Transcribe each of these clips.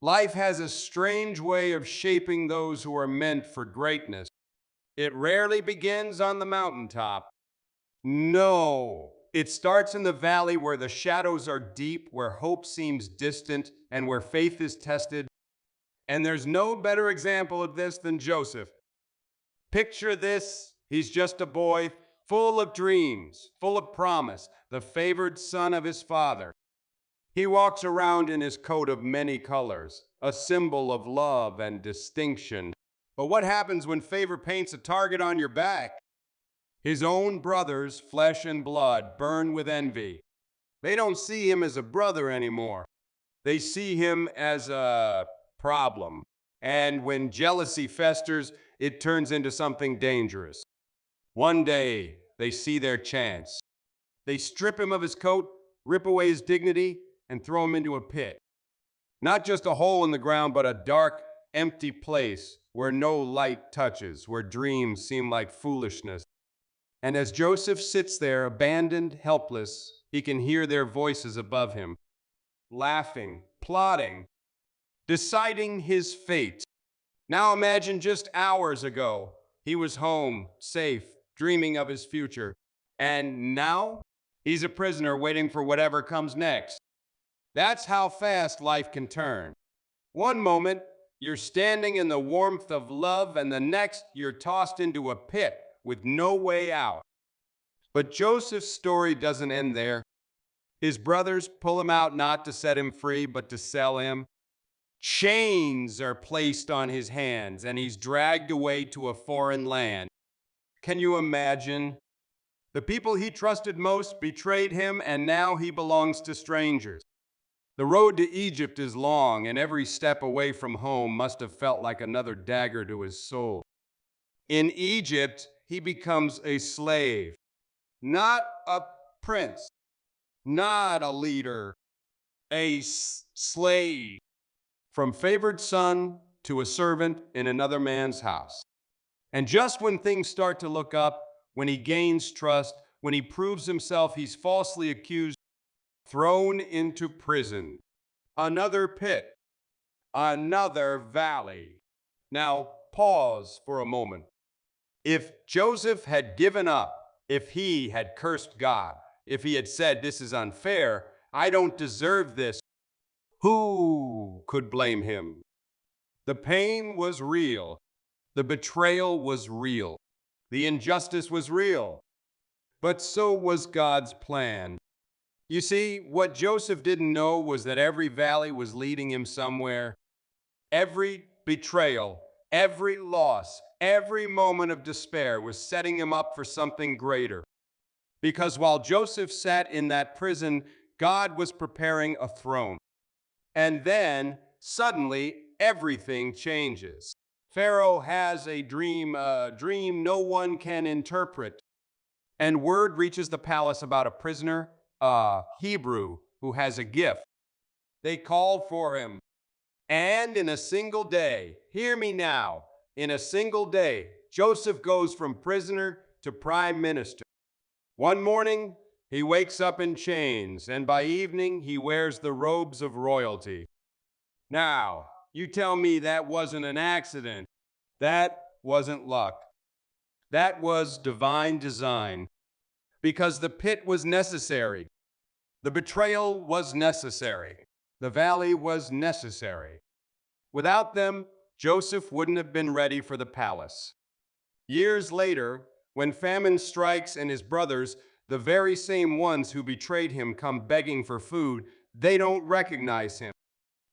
Life has a strange way of shaping those who are meant for greatness. It rarely begins on the mountaintop. No, it starts in the valley where the shadows are deep, where hope seems distant, and where faith is tested. And there's no better example of this than Joseph. Picture this, he's just a boy, full of dreams, full of promise, the favored son of his father. He walks around in his coat of many colors, a symbol of love and distinction. But what happens when favor paints a target on your back? His own brothers, flesh and blood, burn with envy. They don't see him as a brother anymore. They see him as a problem. And when jealousy festers, it turns into something dangerous. One day, they see their chance. They strip him of his coat, rip away his dignity, and throw him into a pit. Not just a hole in the ground, but a dark, empty place where no light touches, where dreams seem like foolishness. And as Joseph sits there, abandoned, helpless, he can hear their voices above him, laughing, plotting, deciding his fate. Now imagine just hours ago, he was home, safe, dreaming of his future. And now, he's a prisoner waiting for whatever comes next. That's how fast life can turn. One moment, you're standing in the warmth of love, and the next, you're tossed into a pit with no way out. But Joseph's story doesn't end there. His brothers pull him out not to set him free, but to sell him. Chains are placed on his hands, and he's dragged away to a foreign land. Can you imagine? The people he trusted most betrayed him, and now he belongs to strangers. The road to Egypt is long, and every step away from home must have felt like another dagger to his soul. In Egypt, he becomes a slave, not a prince, not a leader, a slave. From favored son to a servant in another man's house. And just when things start to look up, when he gains trust, when he proves himself, he's falsely accused, thrown into prison. Another pit, another valley. Now, pause for a moment. If Joseph had given up, if he had cursed God, if he had said, "This is unfair, I don't deserve this," who could blame him? The pain was real. The betrayal was real. The injustice was real. But so was God's plan. You see, what Joseph didn't know was that every valley was leading him somewhere. Every betrayal, every loss, every moment of despair was setting him up for something greater. Because while Joseph sat in that prison, God was preparing a throne. And then, suddenly, everything changes. Pharaoh has a dream no one can interpret. And word reaches the palace about a prisoner, a Hebrew, who has a gift. They call for him. And in a single day, hear me now, in a single day, Joseph goes from prisoner to prime minister. One morning, he wakes up in chains, and by evening, he wears the robes of royalty. Now, you tell me that wasn't an accident. That wasn't luck. That was divine design. Because the pit was necessary. The betrayal was necessary. The valley was necessary. Without them, Joseph wouldn't have been ready for the palace. Years later, when famine strikes and his brothers, the very same ones who betrayed him, come begging for food, they don't recognize him.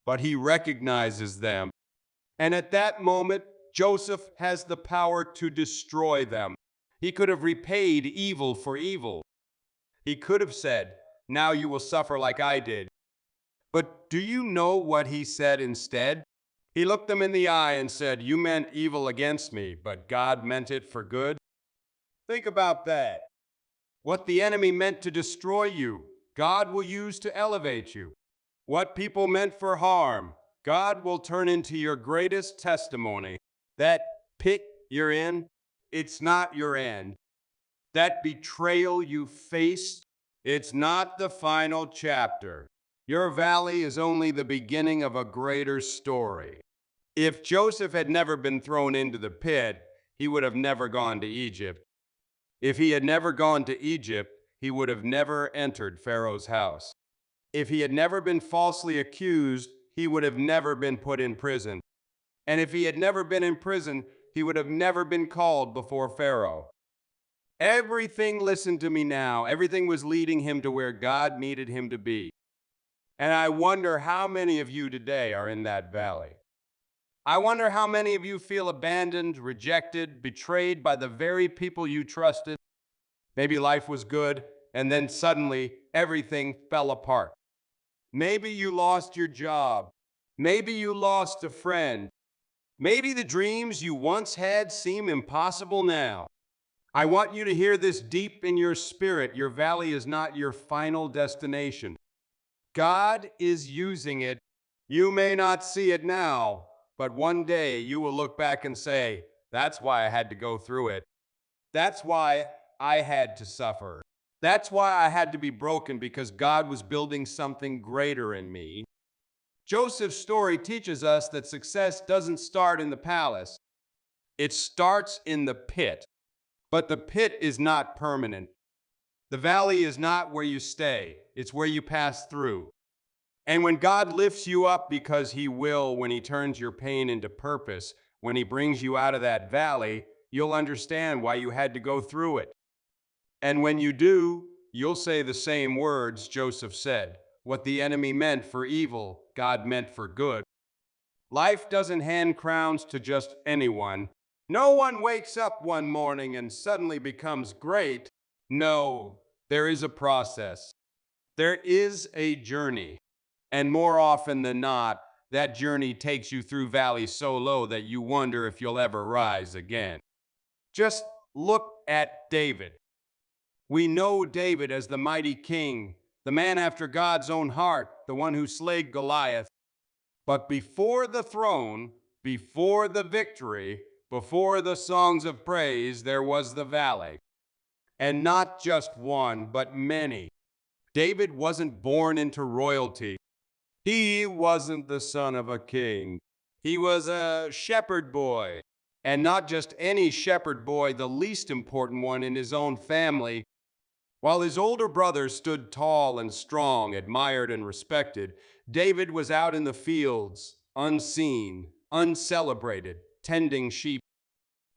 But he recognizes them. And at that moment, Joseph has the power to destroy them. He could have repaid evil for evil. He could have said, "Now you will suffer like I did." But do you know what he said instead? He looked them in the eye and said, "You meant evil against me, but God meant it for good." Think about that. What the enemy meant to destroy you, God will use to elevate you. What people meant for harm, God will turn into your greatest testimony. That pit you're in, it's not your end. That betrayal you faced, it's not the final chapter. Your valley is only the beginning of a greater story. If Joseph had never been thrown into the pit, he would have never gone to Egypt. If he had never gone to Egypt, he would have never entered Pharaoh's house. If he had never been falsely accused, he would have never been put in prison. And if he had never been in prison, he would have never been called before Pharaoh. Everything, listen to me now, everything was leading him to where God needed him to be. And I wonder how many of you today are in that valley. I wonder how many of you feel abandoned, rejected, betrayed by the very people you trusted. Maybe life was good, and then suddenly everything fell apart. Maybe you lost your job. Maybe you lost a friend. Maybe the dreams you once had seem impossible now. I want you to hear this deep in your spirit. Your valley is not your final destination. God is using it. You may not see it now, but one day you will look back and say, that's why I had to go through it. That's why I had to suffer. That's why I had to be broken, because God was building something greater in me. Joseph's story teaches us that success doesn't start in the palace. It starts in the pit. But the pit is not permanent. The valley is not where you stay. It's where you pass through. And when God lifts you up, because he will, when he turns your pain into purpose, when he brings you out of that valley, you'll understand why you had to go through it. And when you do, you'll say the same words Joseph said. What the enemy meant for evil, God meant for good. Life doesn't hand crowns to just anyone. No one wakes up one morning and suddenly becomes great. No, there is a process. There is a journey. And more often than not, that journey takes you through valleys so low that you wonder if you'll ever rise again. Just look at David. We know David as the mighty king, the man after God's own heart, the one who slayed Goliath. But before the throne, before the victory, before the songs of praise, there was the valley. And not just one, but many. David wasn't born into royalty. He wasn't the son of a king. He was a shepherd boy. And not just any shepherd boy, the least important one in his own family. While his older brothers stood tall and strong, admired and respected, David was out in the fields, unseen, uncelebrated, tending sheep.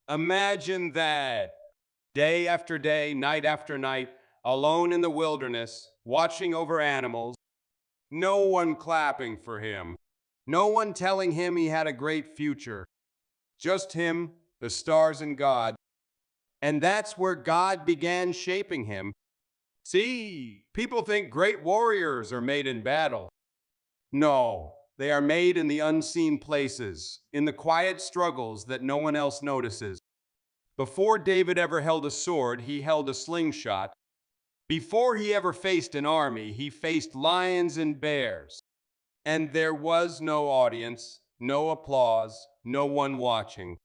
Imagine that. Day after day, night after night, alone in the wilderness, watching over animals. No one clapping for him. No one telling him he had a great future. Just him, the stars, and God. And that's where God began shaping him. See, people think great warriors are made in battle. No, they are made in the unseen places, in the quiet struggles that no one else notices. Before David ever held a sword, he held a slingshot. Before he ever faced an army, he faced lions and bears. And there was no audience, no applause, no one watching.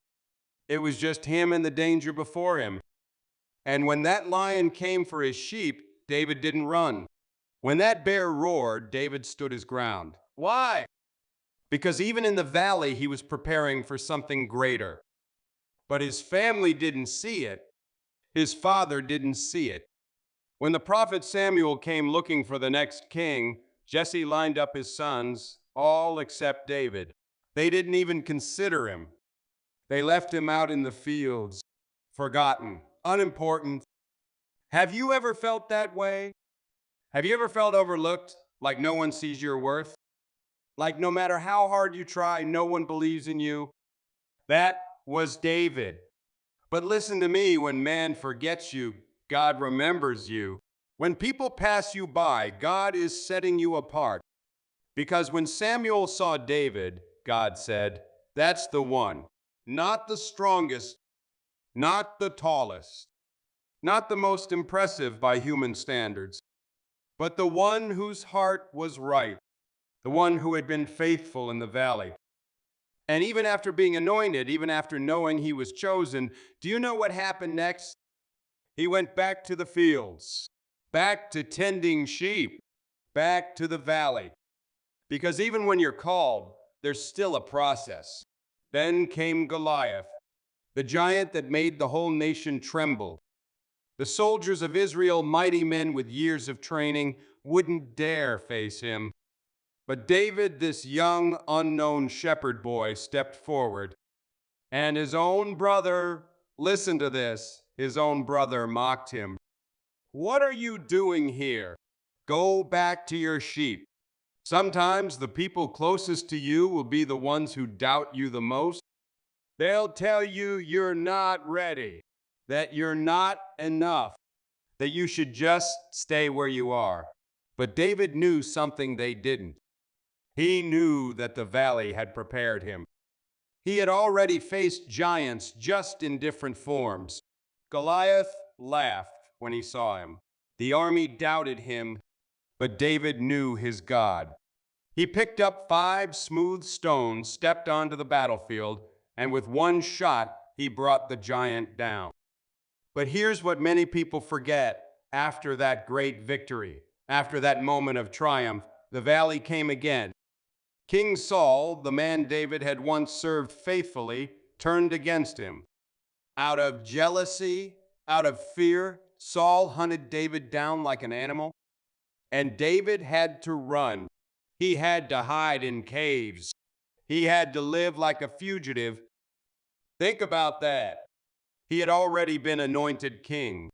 It was just him and the danger before him. And when that lion came for his sheep, David didn't run. When that bear roared, David stood his ground. Why? Because even in the valley, he was preparing for something greater. But his family didn't see it. His father didn't see it. When the prophet Samuel came looking for the next king, Jesse lined up his sons, all except David. They didn't even consider him. They left him out in the fields, forgotten, unimportant. Have you ever felt that way? Have you ever felt overlooked, like no one sees your worth? Like no matter how hard you try, no one believes in you? That was David. But listen to me, when man forgets you, God remembers you. When people pass you by, God is setting you apart. Because when Samuel saw David, God said, that's the one. Not the strongest, not the tallest, not the most impressive by human standards, but the one whose heart was right, the one who had been faithful in the valley. And even after being anointed, even after knowing he was chosen, do you know what happened next? He went back to the fields, back to tending sheep. back to the valley. Because even when you're called, there's still a process. Then came Goliath, the giant that made the whole nation tremble. The soldiers of Israel, mighty men with years of training, wouldn't dare face him. But David, this young, unknown shepherd boy, stepped forward. And his own brother, listen to this, his own brother mocked him. What are you doing here? Go back to your sheep. Sometimes the people closest to you will be the ones who doubt you the most. They'll tell you you're not ready, that you're not enough, that you should just stay where you are. But David knew something they didn't. He knew that the valley had prepared him. He had already faced giants just in different forms. Goliath laughed when he saw him. The army doubted him, but David knew his God. He picked up 5 smooth stones, stepped onto the battlefield, and with one shot, he brought the giant down. But here's what many people forget after that great victory. After that moment of triumph, the valley came again. King Saul, the man David had once served faithfully, turned against him. Out of jealousy, out of fear, Saul hunted David down like an animal, and David had to run. He had to hide in caves. He had to live like a fugitive. Think about that. He had already been anointed king.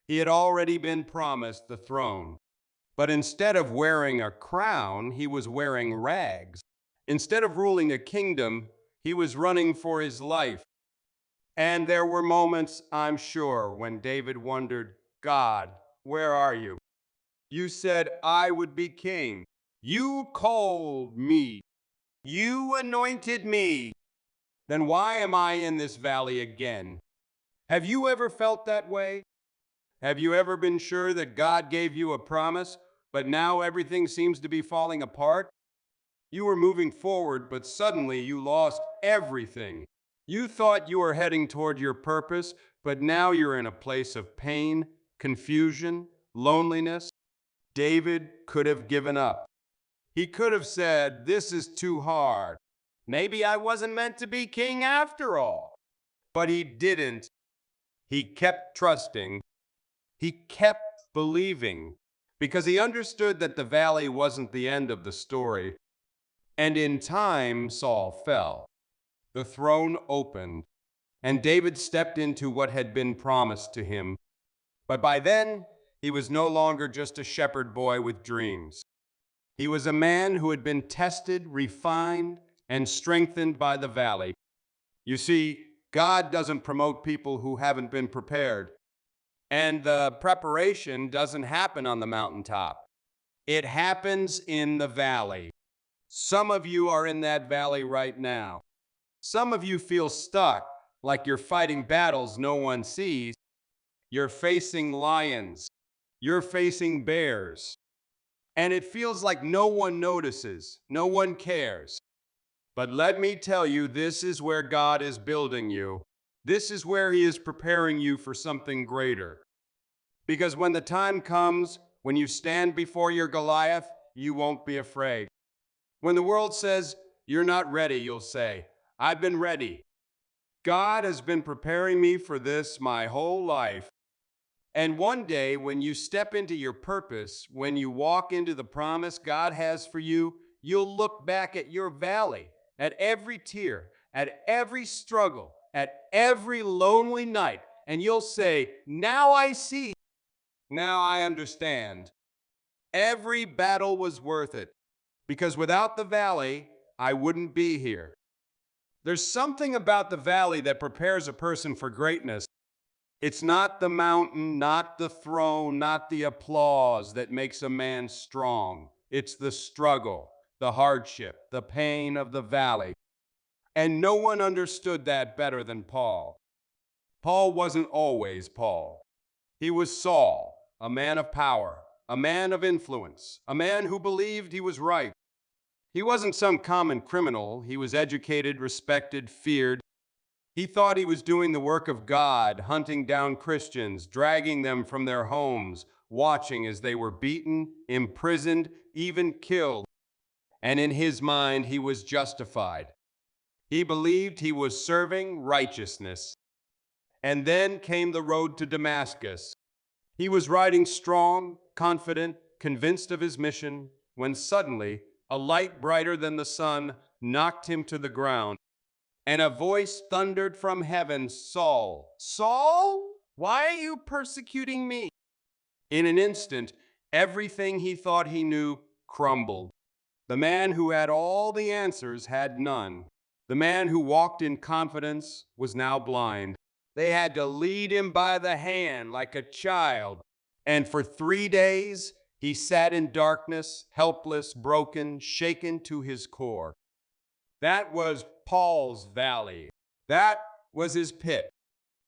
He had already been promised the throne. But instead of wearing a crown, he was wearing rags. Instead of ruling a kingdom, he was running for his life. And there were moments, I'm sure, when David wondered, God, where are you? You said I would be king. You called me. You anointed me. Then why am I in this valley again? Have you ever felt that way? Have you ever been sure that God gave you a promise, but now everything seems to be falling apart? You were moving forward, but suddenly you lost everything. You thought you were heading toward your purpose, but now you're in a place of pain, confusion, loneliness. David could have given up. He could have said, this is too hard. Maybe I wasn't meant to be king after all. But he didn't. He kept trusting. He kept believing because he understood that the valley wasn't the end of the story. And in time, Saul fell. The throne opened, and David stepped into what had been promised to him. But by then, he was no longer just a shepherd boy with dreams. He was a man who had been tested, refined, and strengthened by the valley. You see, God doesn't promote people who haven't been prepared. And the preparation doesn't happen on the mountaintop. It happens in the valley. Some of you are in that valley right now. Some of you feel stuck, like you're fighting battles no one sees. You're facing lions. You're facing bears. And it feels like no one notices, no one cares. But let me tell you, this is where God is building you. This is where He is preparing you for something greater. Because when the time comes, when you stand before your Goliath, you won't be afraid. When the world says, you're not ready, you'll say, I've been ready. God has been preparing me for this my whole life. And one day, when you step into your purpose, when you walk into the promise God has for you, you'll look back at your valley, at every tear, at every struggle, at every lonely night, and you'll say, now I see, now I understand. Every battle was worth it, because without the valley, I wouldn't be here. There's something about the valley that prepares a person for greatness. It's not the mountain, not the throne, not the applause that makes a man strong. It's the struggle, the hardship, the pain of the valley. And no one understood that better than Paul. Paul wasn't always Paul. He was Saul, a man of power, a man of influence, a man who believed he was right. He wasn't some common criminal. He was educated, respected, feared. He thought he was doing the work of God, hunting down Christians, dragging them from their homes, watching as they were beaten, imprisoned, even killed. And in his mind, he was justified. He believed he was serving righteousness. And then came the road to Damascus. He was riding strong, confident, convinced of his mission, when suddenly a light brighter than the sun knocked him to the ground. And a voice thundered from heaven, "Saul, Saul, why are you persecuting me?" In an instant, everything he thought he knew crumbled. The man who had all the answers had none. The man who walked in confidence was now blind. They had to lead him by the hand like a child. And for 3 days, he sat in darkness, helpless, broken, shaken to his core. That was Paul's valley. That was his pit.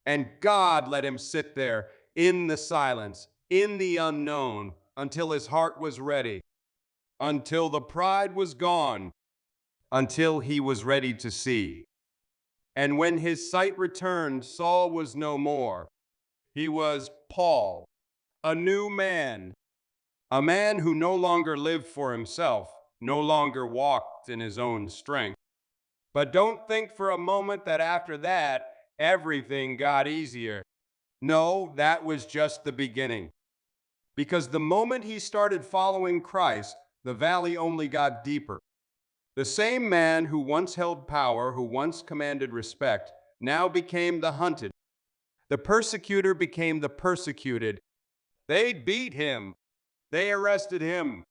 And God let him sit there in the silence, in the unknown, until his heart was ready, until the pride was gone, until he was ready to see. And when his sight returned, Saul was no more. He was Paul, a new man, a man who no longer lived for himself, no longer walked in his own strength. But don't think for a moment that after that, everything got easier. No, that was just the beginning. Because the moment he started following Christ, the valley only got deeper. The same man who once held power, who once commanded respect, now became the hunted. The persecutor became the persecuted. They beat him. They arrested him.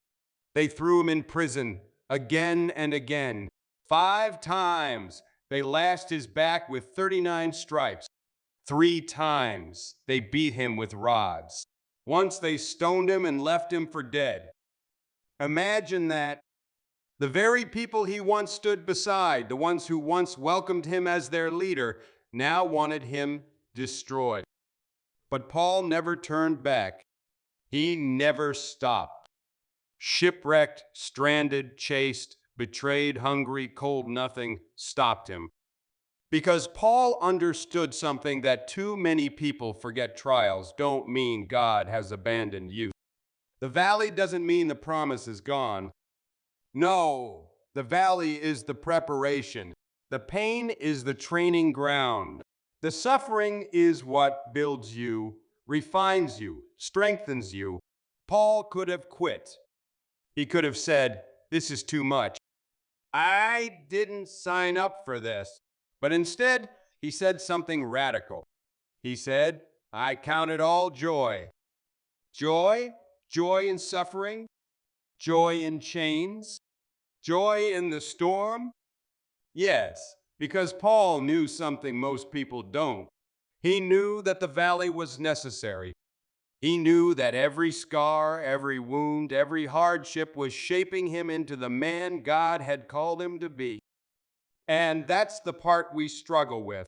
They threw him in prison again and again. 5 times they lashed his back with 39 stripes. 3 times they beat him with rods. Once they stoned him and left him for dead. Imagine that. The very people he once stood beside, the ones who once welcomed him as their leader, now wanted him destroyed. But Paul never turned back. He never stopped. Shipwrecked, stranded, chased, betrayed, hungry, cold, nothing stopped him. Because Paul understood something that too many people forget: trials don't mean God has abandoned you. The valley doesn't mean the promise is gone. No, the valley is the preparation. The pain is the training ground. The suffering is what builds you, refines you, strengthens you. Paul could have quit. He could have said, "This is too much. I didn't sign up for this." But instead, he said something radical. He said, "I count it all joy." Joy? Joy in suffering? Joy in chains? Joy in the storm? Yes, because Paul knew something most people don't. He knew that the valley was necessary. He knew that every scar, every wound, every hardship was shaping him into the man God had called him to be. And that's the part we struggle with.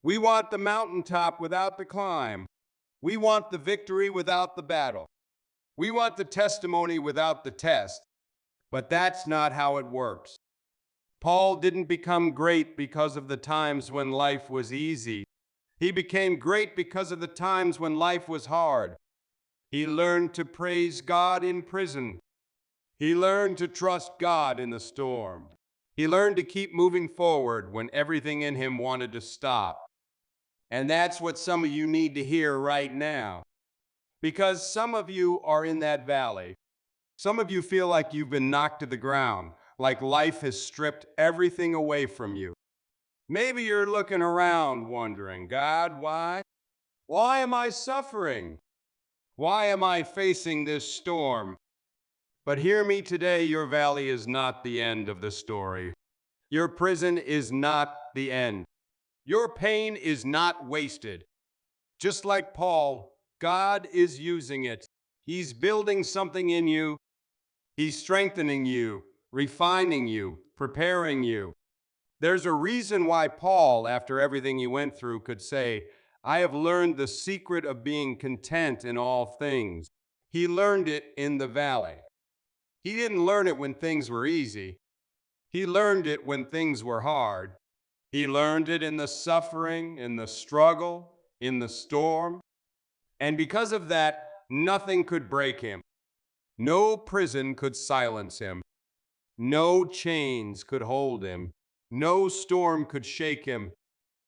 We want the mountaintop without the climb. We want the victory without the battle. We want the testimony without the test. But that's not how it works. Paul didn't become great because of the times when life was easy. He became great because of the times when life was hard. He learned to praise God in prison. He learned to trust God in the storm. He learned to keep moving forward when everything in him wanted to stop. And that's what some of you need to hear right now. Because some of you are in that valley. Some of you feel like you've been knocked to the ground, like life has stripped everything away from you. Maybe you're looking around wondering, "God, why? Why am I suffering? Why am I facing this storm?" But hear me today, your valley is not the end of the story. Your prison is not the end. Your pain is not wasted. Just like Paul, God is using it. He's building something in you. He's strengthening you, refining you, preparing you. There's a reason why Paul, after everything he went through, could say, "I have learned the secret of being content in all things." He learned it in the valley. He didn't learn it when things were easy. He learned it when things were hard. He learned it in the suffering, in the struggle, in the storm. And because of that, Nothing could break him. No prison could silence him. No chains could hold him. No storm could shake him.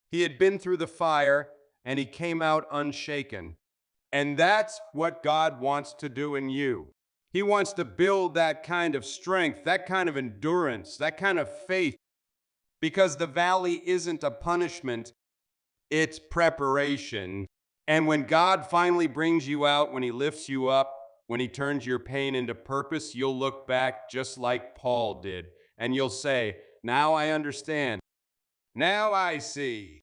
He had been through the fire, and he came out unshaken. And that's what God wants to do in you. He wants to build that kind of strength, that kind of endurance, that kind of faith, because the valley isn't a punishment, it's preparation. And when God finally brings you out, when he lifts you up, when he turns your pain into purpose, you'll look back just like Paul did, and you'll say, now I understand. Now I see.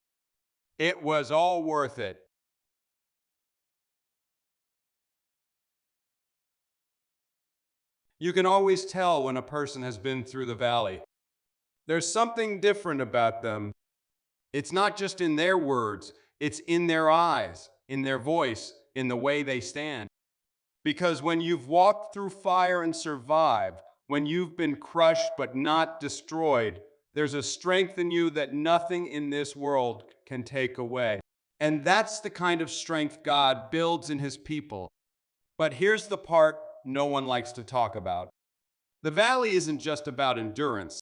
It was all worth it. You can always tell when a person has been through the valley. There's something different about them. It's not just in their words, it's in their eyes, in their voice, in the way they stand. Because when you've walked through fire and survived, when you've been crushed but not destroyed, there's a strength in you that nothing in this world can take away. And that's the kind of strength God builds in his people. But here's the part no one likes to talk about. The valley isn't just about endurance.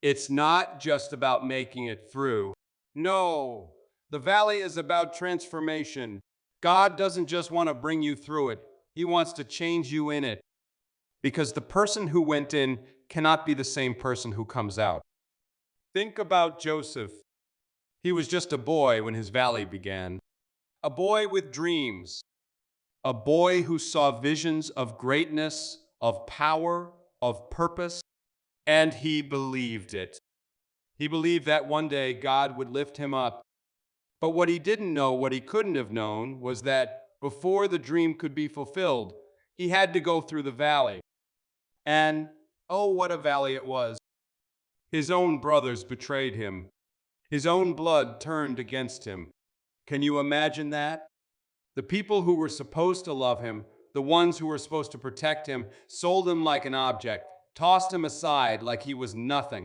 It's not just about making it through. No, the valley is about transformation. God doesn't just want to bring you through it. He wants to change you in it. Because the person who went in cannot be the same person who comes out. Think about Joseph. He was just a boy when his valley began. A boy with dreams. A boy who saw visions of greatness, of power, of purpose, and he believed it. He believed that one day God would lift him up. But what he didn't know, what he couldn't have known, was that before the dream could be fulfilled, he had to go through the valley. And, oh, what a valley it was. His own brothers betrayed him. His own blood turned against him. Can you imagine that? The people who were supposed to love him, the ones who were supposed to protect him, sold him like an object, tossed him aside like he was nothing.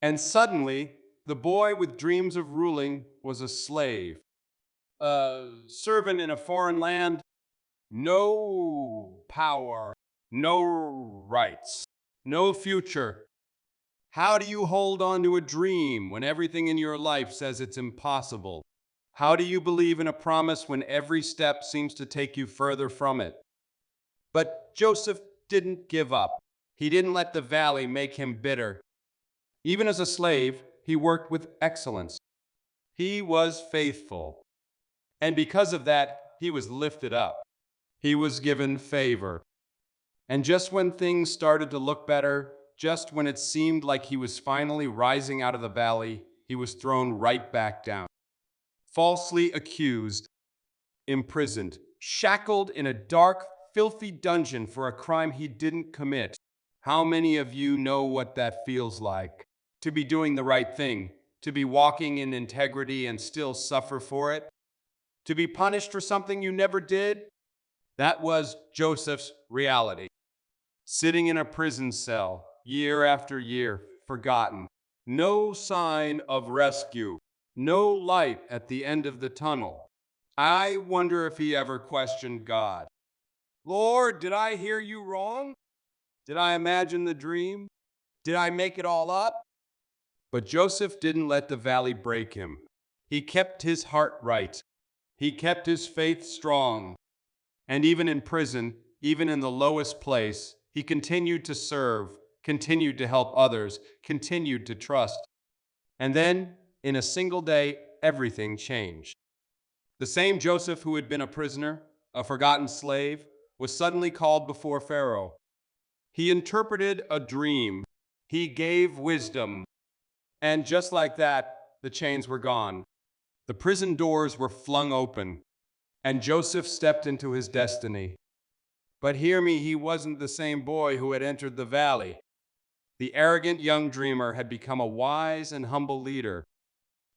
And suddenly, the boy with dreams of ruling was a slave, a servant in a foreign land. No power, no rights, no future. How do you hold on to a dream when everything in your life says it's impossible? How do you believe in a promise when every step seems to take you further from it? But Joseph didn't give up. He didn't let the valley make him bitter. Even as a slave, he worked with excellence. He was faithful. And because of that, he was lifted up. He was given favor. And just when things started to look better, just when it seemed like he was finally rising out of the valley, he was thrown right back down. Falsely accused, imprisoned, shackled in a dark, filthy dungeon for a crime he didn't commit. How many of you know what that feels like? To be doing the right thing, to be walking in integrity and still suffer for it? To be punished for something you never did? That was Joseph's reality. Sitting in a prison cell, year after year, forgotten. No sign of rescue. No light at the end of the tunnel. I wonder if he ever questioned God. Lord, did I hear you wrong? Did I imagine the dream? Did I make it all up? But Joseph didn't let the valley break him. He kept his heart right. He kept his faith strong. And even in prison, even in the lowest place, he continued to serve, continued to help others, continued to trust. And then, in a single day, everything changed. The same Joseph who had been a prisoner, a forgotten slave, was suddenly called before Pharaoh. He interpreted a dream. He gave wisdom. And just like that, the chains were gone. The prison doors were flung open, and Joseph stepped into his destiny. But hear me, he wasn't the same boy who had entered the valley. The arrogant young dreamer had become a wise and humble leader.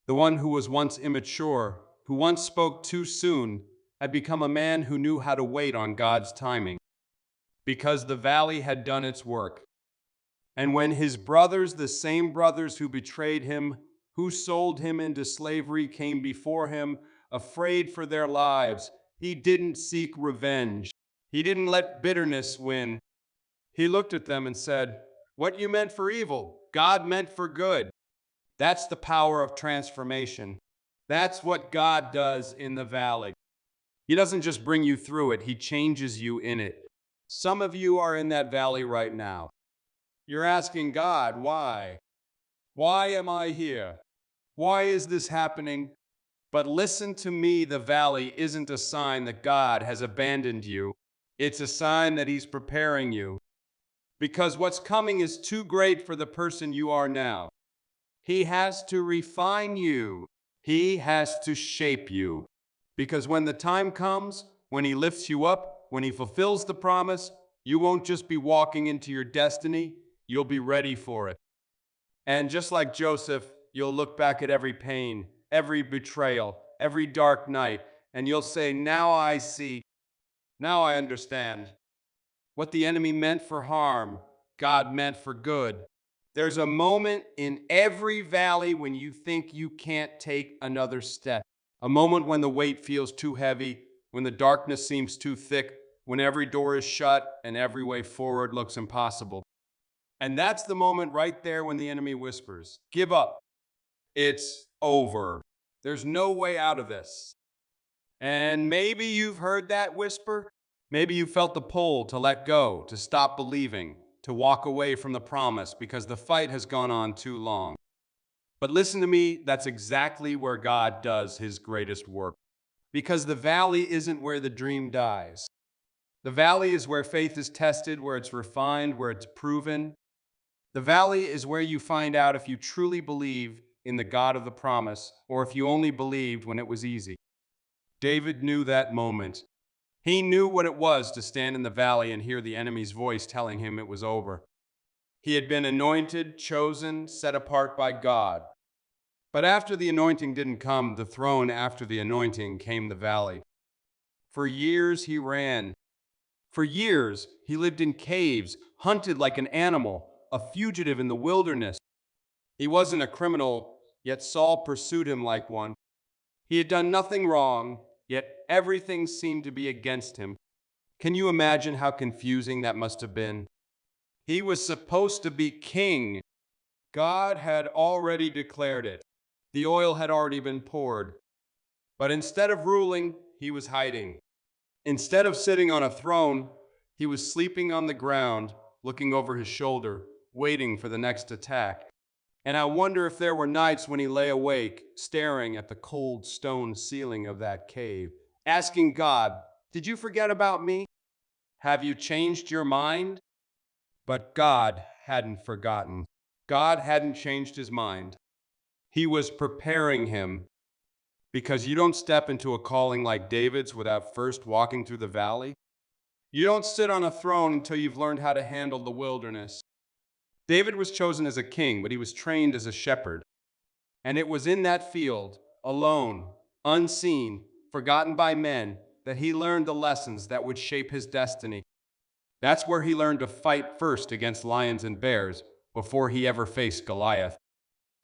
The one who was once immature, who once spoke too soon, had become a man who knew how to wait on God's timing. Because the valley had done its work. And when his brothers, the same brothers who betrayed him, who sold him into slavery, came before him, afraid for their lives, He didn't seek revenge. He didn't let bitterness win. He looked at them and said, "What you meant for evil, God meant for good." That's the power of transformation. That's what God does in the valley. He doesn't just bring you through it, He changes you in it. Some of you are in that valley right now. You're asking God, why? Why am I here? Why is this happening? But listen to me, the valley isn't a sign that God has abandoned you. It's a sign that He's preparing you. Because what's coming is too great for the person you are now. He has to refine you. He has to shape you. Because when the time comes, when He lifts you up, when He fulfills the promise, you won't just be walking into your destiny, you'll be ready for it. And just like Joseph, you'll look back at every pain, every betrayal, every dark night, and you'll say, "Now I see, now I understand. What the enemy meant for harm, God meant for good." There's a moment in every valley when you think you can't take another step. A moment when the weight feels too heavy, when the darkness seems too thick, when every door is shut and every way forward looks impossible. And that's the moment right there when the enemy whispers, "Give up. It's over. There's no way out of this." And maybe you've heard that whisper. Maybe you felt the pull to let go, to stop believing, to walk away from the promise because the fight has gone on too long. But listen to me, that's exactly where God does His greatest work. Because the valley isn't where the dream dies. The valley is where faith is tested, where it's refined, where it's proven. The valley is where you find out if you truly believe in the God of the promise, or if you only believed when it was easy. David knew that moment. He knew what it was to stand in the valley and hear the enemy's voice telling him it was over. He had been anointed, chosen, set apart by God. But after the anointing didn't come, the throne after the anointing came the valley. For years he ran. For years he lived in caves, hunted like an animal, a fugitive in the wilderness. He wasn't a criminal, yet Saul pursued him like one. He had done nothing wrong, yet everything seemed to be against him. Can you imagine how confusing that must have been? He was supposed to be king. God had already declared it. The oil had already been poured. But instead of ruling, he was hiding. Instead of sitting on a throne, he was sleeping on the ground, looking over his shoulder, waiting for the next attack. And I wonder if there were nights when he lay awake, staring at the cold stone ceiling of that cave, asking God, "Did you forget about me? Have you changed your mind?" But God hadn't forgotten. God hadn't changed His mind. He was preparing him, because you don't step into a calling like David's without first walking through the valley. You don't sit on a throne until you've learned how to handle the wilderness. David was chosen as a king, but he was trained as a shepherd. And it was in that field, alone, unseen, forgotten by men, that he learned the lessons that would shape his destiny. That's where he learned to fight first against lions and bears before he ever faced Goliath.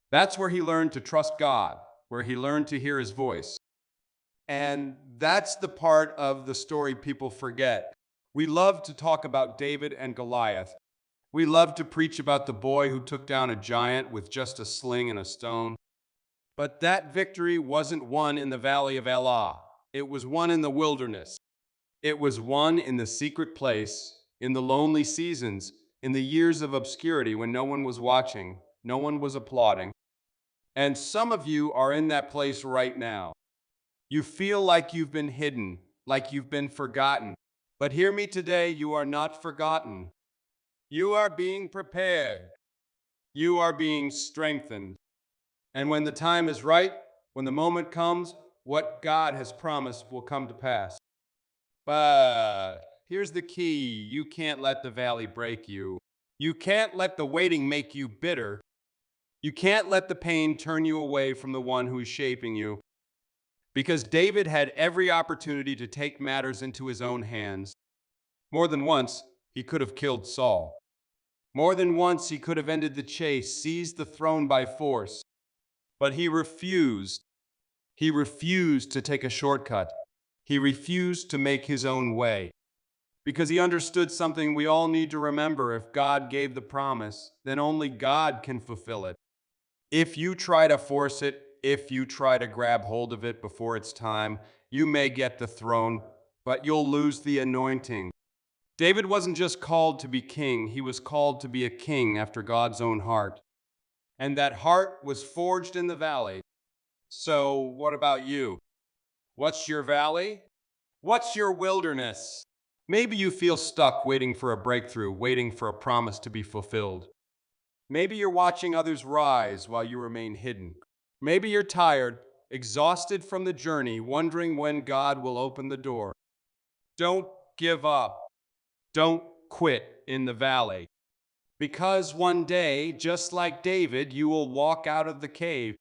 That's where he learned to trust God, where he learned to hear His voice. And that's the part of the story people forget. We love to talk about David and Goliath. We love to preach about the boy who took down a giant with just a sling and a stone. But that victory wasn't won in the valley of Elah. It was won in the wilderness. It was won in the secret place, in the lonely seasons, in the years of obscurity when no one was watching, no one was applauding. And some of you are in that place right now. You feel like you've been hidden, like you've been forgotten. But hear me today, you are not forgotten. You are being prepared. You are being strengthened. And when the time is right, when the moment comes, what God has promised will come to pass. But here's the key. You can't let the valley break you. You can't let the waiting make you bitter. You can't let the pain turn you away from the one who's shaping you. Because David had every opportunity to take matters into his own hands. More than once, he could have killed Saul. More than once, he could have ended the chase, seized the throne by force. But he refused. He refused to take a shortcut. He refused to make his own way because he understood something we all need to remember. If God gave the promise, then only God can fulfill it. If you try to force it, if you try to grab hold of it before it's time, you may get the throne, but you'll lose the anointing. David wasn't just called to be king, he was called to be a king after God's own heart. And that heart was forged in the valley. So, what about you? What's your valley? What's your wilderness? Maybe you feel stuck waiting for a breakthrough, waiting for a promise to be fulfilled. Maybe you're watching others rise while you remain hidden. Maybe you're tired, exhausted from the journey, wondering when God will open the door. Don't give up. Don't quit in the valley. Because one day, just like David, you will walk out of the cave.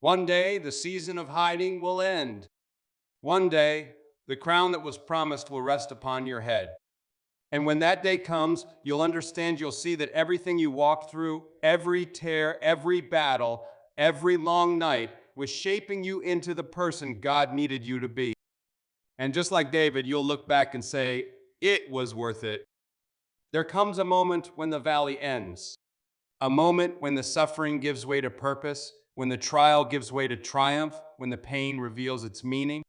One day, the season of hiding will end. One day, the crown that was promised will rest upon your head. And when that day comes, you'll understand, you'll see that everything you walked through, every tear, every battle, every long night, was shaping you into the person God needed you to be. And just like David, you'll look back and say, it was worth it. There comes a moment when the valley ends. A moment when the suffering gives way to purpose, when the trial gives way to triumph, when the pain reveals its meaning.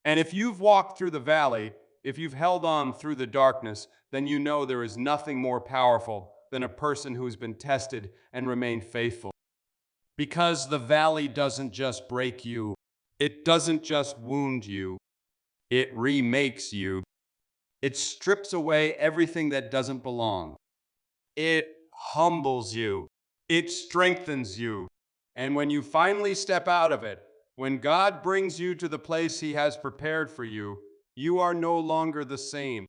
And if you've walked through the valley, if you've held on through the darkness, then you know there is nothing more powerful than a person who has been tested and remained faithful. Because the valley doesn't just break you, it doesn't just wound you, it remakes you. It strips away everything that doesn't belong. It humbles you. It strengthens you. And when you finally step out of it, when God brings you to the place He has prepared for you, you are no longer the same.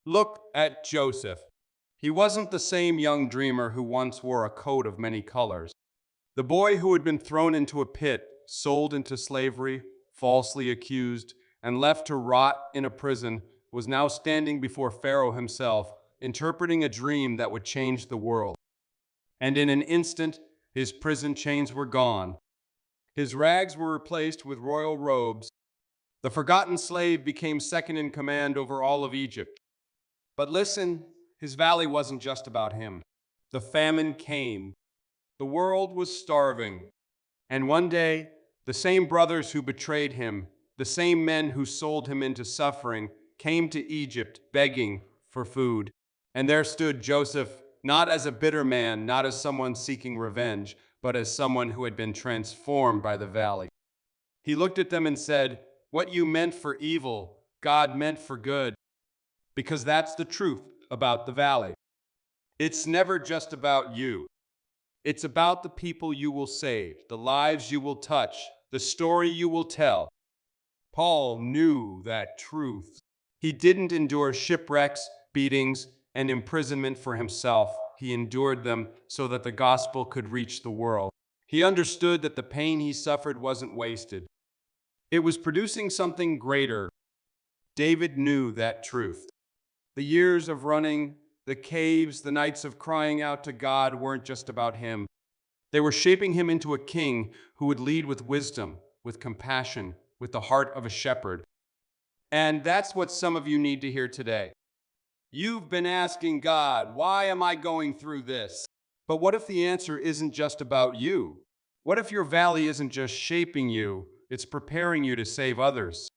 Look at Joseph. He wasn't the same young dreamer who once wore a coat of many colors. The boy who had been thrown into a pit, sold into slavery, falsely accused, and left to rot in a prison, was now standing before Pharaoh himself, interpreting a dream that would change the world. And in an instant, his prison chains were gone. His rags were replaced with royal robes. The forgotten slave became second in command over all of Egypt. But listen, his valley wasn't just about him. The famine came. The world was starving. And one day, the same brothers who betrayed him, the same men who sold him into suffering, came to Egypt begging for food. And there stood Joseph, not as a bitter man, not as someone seeking revenge, but as someone who had been transformed by the valley. He looked at them and said, "What you meant for evil, God meant for good." Because that's the truth about the valley. It's never just about you. It's about the people you will save, the lives you will touch, the story you will tell. Paul knew that truth. He didn't endure shipwrecks, beatings, and imprisonment for himself. He endured them so that the gospel could reach the world. He understood that the pain he suffered wasn't wasted. It was producing something greater. David knew that truth. The years of running, the caves, the nights of crying out to God weren't just about him. They were shaping him into a king who would lead with wisdom, with compassion, with the heart of a shepherd. And that's what some of you need to hear today. You've been asking God, why am I going through this? But what if the answer isn't just about you? What if your valley isn't just shaping you, it's preparing you to save others?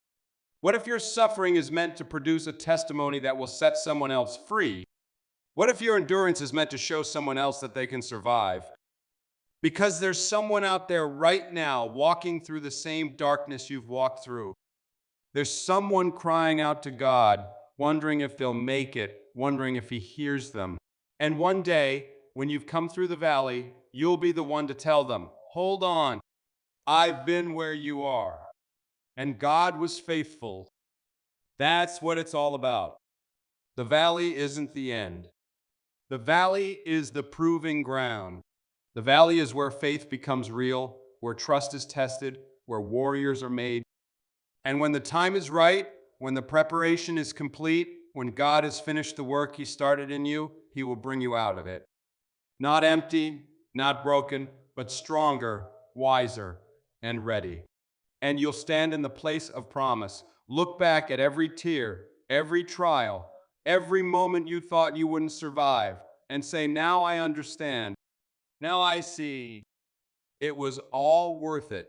What if your suffering is meant to produce a testimony that will set someone else free? What if your endurance is meant to show someone else that they can survive? Because there's someone out there right now walking through the same darkness you've walked through. There's someone crying out to God, wondering if they'll make it, wondering if He hears them. And one day, when you've come through the valley, you'll be the one to tell them, hold on, I've been where you are. And God was faithful. That's what it's all about. The valley isn't the end. The valley is the proving ground. The valley is where faith becomes real, where trust is tested, where warriors are made. And when the time is right, when the preparation is complete, when God has finished the work He started in you, He will bring you out of it. Not empty, not broken, but stronger, wiser, and ready. And you'll stand in the place of promise, Look back at every tear, every trial, every moment you thought you wouldn't survive, and say, now I understand. Now I see. It was all worth it.